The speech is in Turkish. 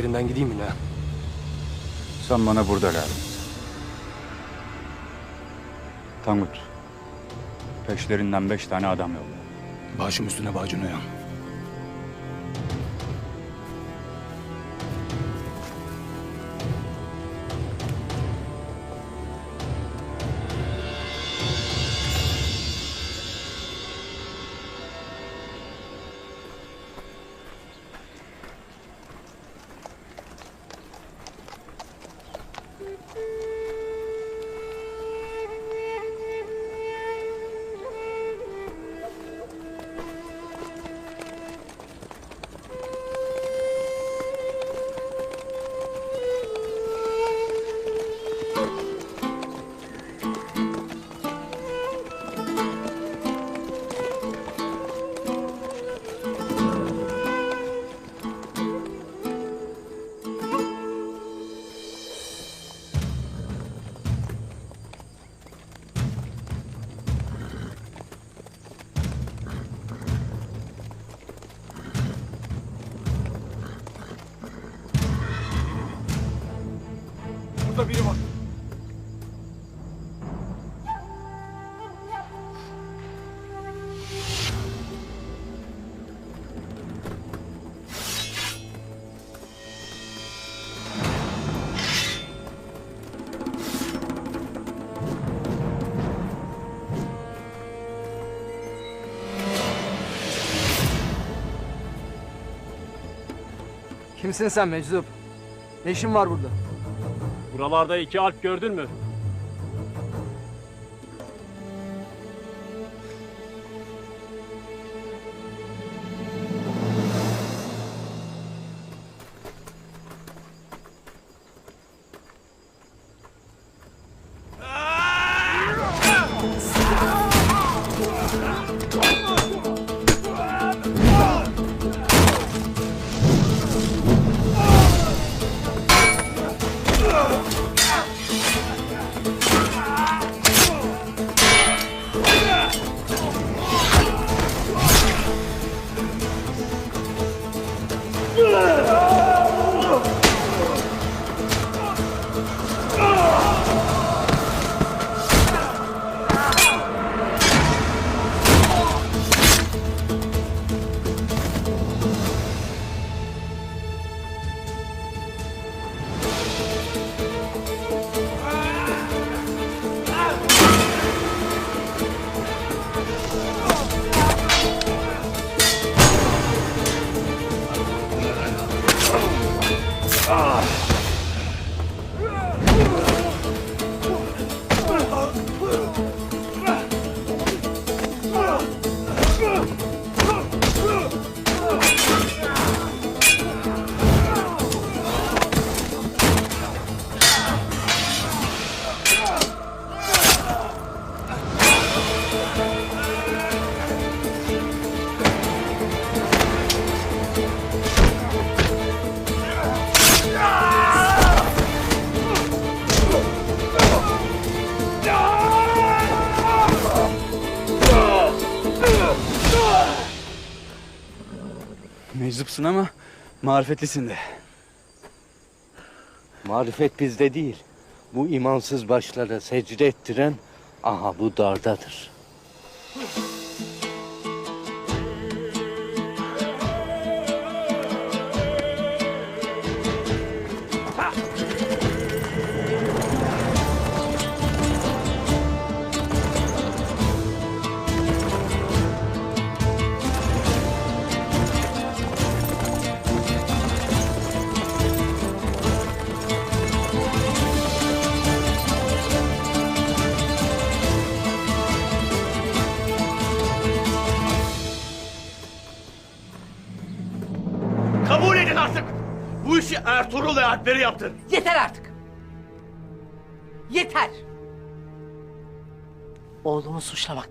yerinden gideyim mi ne? Sen bana burada lazımsın. Tangut, peşlerinden 5 tane adam yolla. Başım üstüne bacın uyan. Burada biri var. Kimsin sen meczup? Ne işin var burada? Buralarda 2 alp gördün mü? Meczupsun ama marifetlisin de. Marifet bizde değil. Bu imansız başlara secde ettiren aha bu dardadır. Kabul edin artık. Bu işi Ertuğrul ve Alpleri yaptı. Yeter artık. Yeter. Oğlumu suçlamaktan